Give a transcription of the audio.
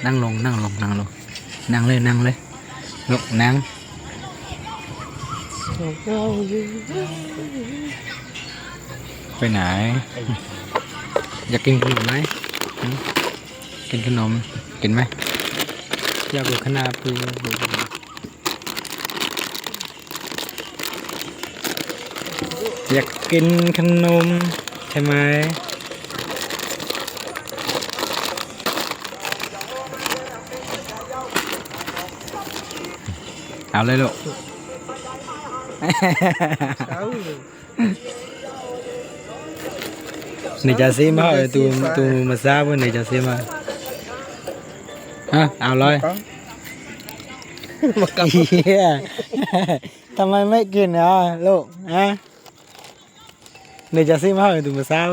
นั่งลงนั่งลงนั่งลงนั่งเลยนั่งเลยลุกนั่งไปไหนอยากกินขนมไหมกินขนมกินไหมอยากดูขนาดพี่อยากกินขนมใช่ไหมเอาเลยลูกนี่จะซีมาtu mà sao bên này cho xem mà ha aoเลยทำไมไม่กินอ่ะลูกฮะนี่จะซีมาtu mà sao